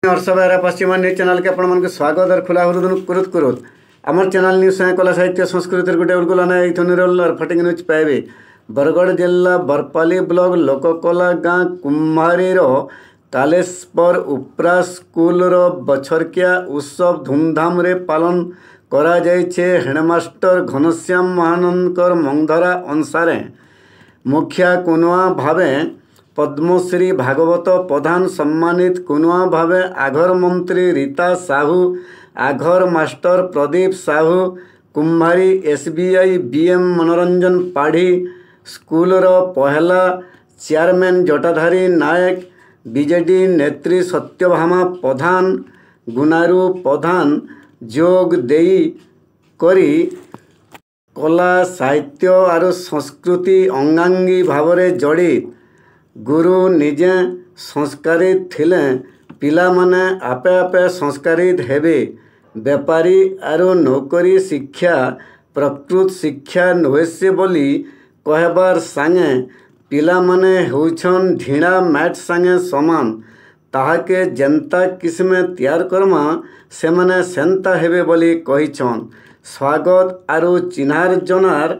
Harshbhai पश्चिमा news channel के आपण स्वागत और खुला हृदय कुरुत आमर चैनल न्यूज संगे कला साहित्य संस्कृति गोटे उलगुलाना निरल और फटिंग न्यूज पाइबे। बरगढ़ जिला बरपाली ब्लॉक लोककला गाँ कुम्हारी कालेश्वर उपरा स्कूल बछरकिया उत्सव धूमधाम रे पालन करा जाइछे। हेडमास्टर घनश्याम महानंदकर मंगधरा अनुसार मुखिया कुनुआ भावे पद्मश्री भागवत प्रधान सम्मानित कुनुआ भावे आघर मंत्री रीता साहू आघर मास्टर प्रदीप साहू कुम्हारी एसबीआई बीएम मनोरंजन पाढ़ी स्कूलर पहला चेयरमैन जटाधारी नायक बीजेडी नेत्री सत्यभामा प्रधान गुनारू प्रधान जोग देई करी कला साहित्य और संस्कृति अंगांगी भावरे जड़ित गुरु निजे संस्कारित थिले पिला माने आपे आपे संस्कारित हेबे। बेपारी आरो नौकरी शिक्षा प्रकृत शिक्षा नुहेसे बोली कहबार संगे पिला माने होछन ढीणा मैट संगे समान ताहाके जनता किस्मे तैयार करमा से माने सेंता हेबे बोली कहिछन। स्वागत आरो चिन्हार जनार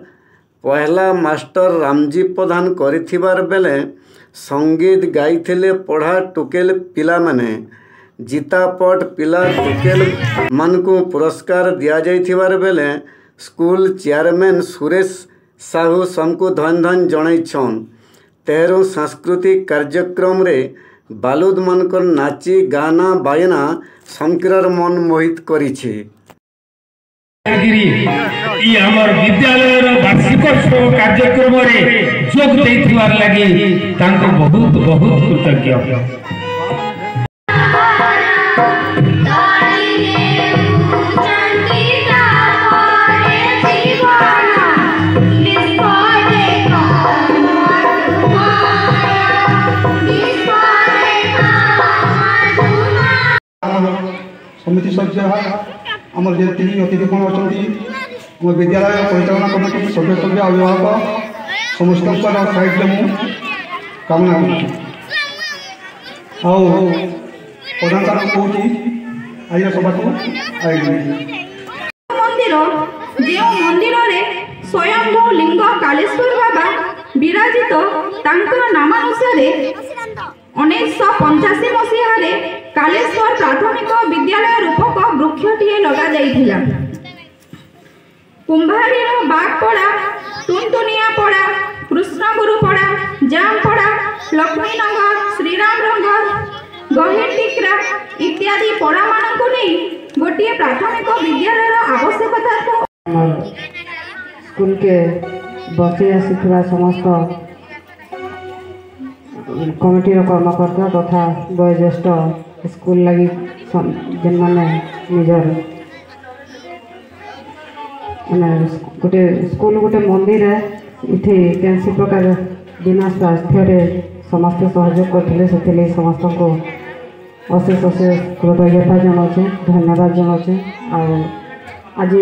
पहला मास्टर रामजी प्रधान करिथिबार बेले संगीत गाइथिले पढ़ा टुकेल पिला माने जीतापट पिला टुकेल मानकु पुरस्कार दिया जाइथिबार बेले स्कूल चेयरमैन सुरेश साहू सबको धन धन जणाइछन। तेहरू सांस्कृतिक कार्यक्रम रे बालुद मानकर नाची गाना बायना समकिरर मन मोहित करिछि। हमर विद्यालय वार्षिकोत्सव कार्यक्रम जोग देथिबार लागि तांको बहुत बहुत कृतज्ञ। समिति सदस्य आमर जे अतिथि कौन अच्छा विद्यालय परिचालना कमिटी सभ्य सभ्य अभिभावक समस्त साहित्य मुझे कामना प्रधान कौन आज सभा को मंदिर जो मंदिर में स्वयंभू लिंग कालेश्वर बाबा विराजित नामानुसार 1985 मसीह कालेश्वर प्राथमिक विद्यालय रूपक वृक्षटीए लगा जाइथिला। कुंभारी बागपड़ा टुनटुनिया पड़ा कृष्णगुरु पड़ा जामपड़ा लक्ष्मीनगर श्रीराम नगर गहिरटिक्रा इत्यादि पड़ा मानकु नहीं गोटे प्राथमिक विद्यालय आवश्यकता स्कूल के बचे आसीथिबा समस्त कमिटी कर्मकर्ता तथा वयोज्येष्ठ स्कूल लगी जेन माने निजर गोटे स्कूल गोटे मंदिर है इथे कैंसी प्रकार बिना स्वास्थ्य समस्त सहयोग करते से समस्त को अशेष अशेष कृतज्ञता जनाऊे धन्यवाद जनाऊे। आज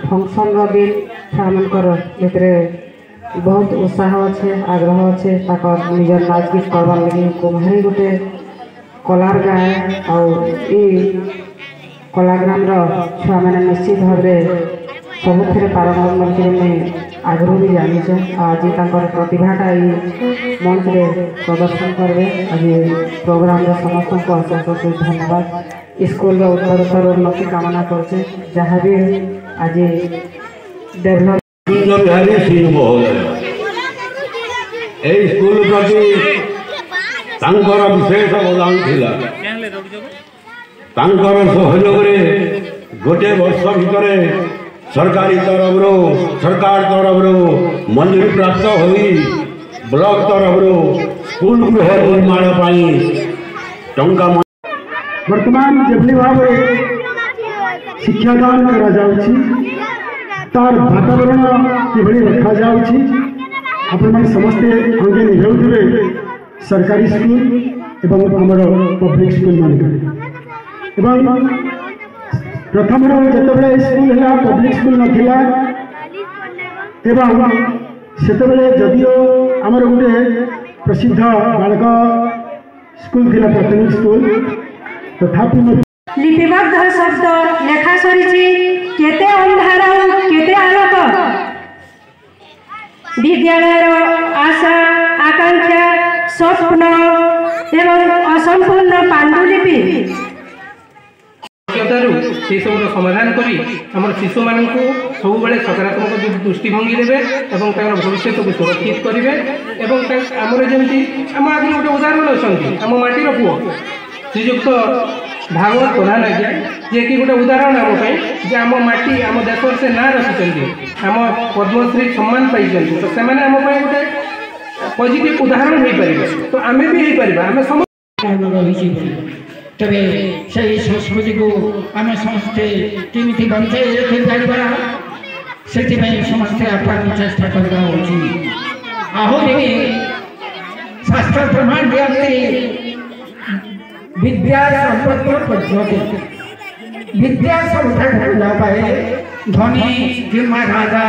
फंक्शन दिन छुआर भितर बहुत उत्साह अच्छे आग्रह अच्छे निजर नाच गीत करवार लगे कुम्हारी गोटे कलार गाए और कलाग्राम छुआ मैंने निश्चित भाव सबुथ पारंगम आगु भी जानी आज प्रतिभाटा मंच में प्रदर्शन करेंगे। आज प्रोग्राम समस्त को अशेष अशेष धन्यवाद। स्कूल उत्तरोत्तर उन्नति कामना करछे जहाँ भी आज डेभलप स्कूल प्रति विशेष अवदान सहयोग गोटे वर्ष भितर सरकारी सरकार तरफ मंजूरी प्राप्त हुई ब्लॉक तरफ स्कूल गृह निर्माण टंका वर्तमान जेभली भाव शिक्षादान करा जाउछि तार वातावरण किभली रखा जाउछि आपण समस्ते अंगे निभाउथिबे सरकारी स्कूल एवं हमर पब्लिक स्कूल मान प्रथम जिते स्कूल है पब्लिक स्कूल नाला एवं से जदियो आमर गोटे प्रसिद्ध बालक स्कूल थी प्राथमिक स्कूल तथापि लिपिबद्ध शब्द लेखा सरी केते अंधार केते आलोक विद्यालय आशा आकांक्षा स्वप्न एवं असंपूर्ण पांडुलिपि से सब समाधान करी आम शिशु मान सब सकारात्मक दृष्टिभंगी देवे और भविष्य को सुरक्षित करेंगे आमर जमी आम आगे गोटे उदाहरण अच्छा आम माटीर पुओ श्रीजुक्त भागवत प्रधान आज्ञा जे कि गोटे उदाहरण आम जे आम माटी आम देश से ना रखिंट आम पद्मश्री सम्मान पाई तो से आम गोटे पॉजिटिव उदाहरण हो पारे तो आम भी हो पार आम समस्त तबे से संस्कृति को आम समस्ते केमी बंचे रखा से समस्ते आप्राण चेष्टा करवा आहरी शास्त्र प्रमाण दिखते विद्या संपत्ति पद्धति विद्या सब पाए धनी किंवा राजा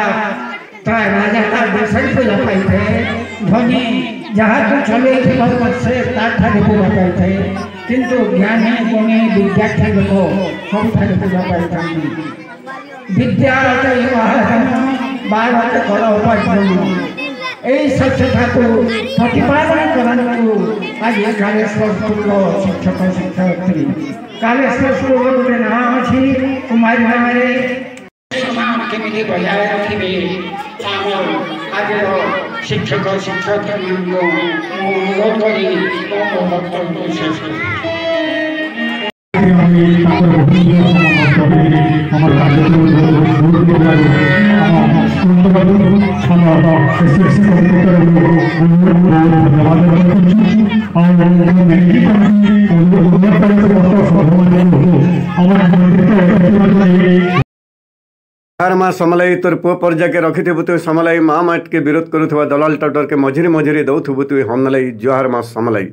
राजा तार देश पूजा पाई थे धनी जहाँ चले से पूजा पाई थे किंतु ज्ञानी गुणी विद्यार्थी लोग सब पूजा पाई विद्या बार कल उपार्जन यही स्वच्छता को प्रतिपादन करने को आज कालेश्वर स्कूल शिक्षक शिक्षयित्री कालेश्वर स्कूल गोटे नाम अच्छी कुमारी नाम केमी बजाय रखिए आज शिक्षक शिक्षयित्री अनुरोध करी वक्तव्य शेष जोहार माँ समलाई तोर पुओ पर्जा के रखिथु तु समलाई माँ माट के विरोध करुवा दलाल टाउटर के मझिरे मझिरे दौथु तु हमलाई जोहार माँ समलाई।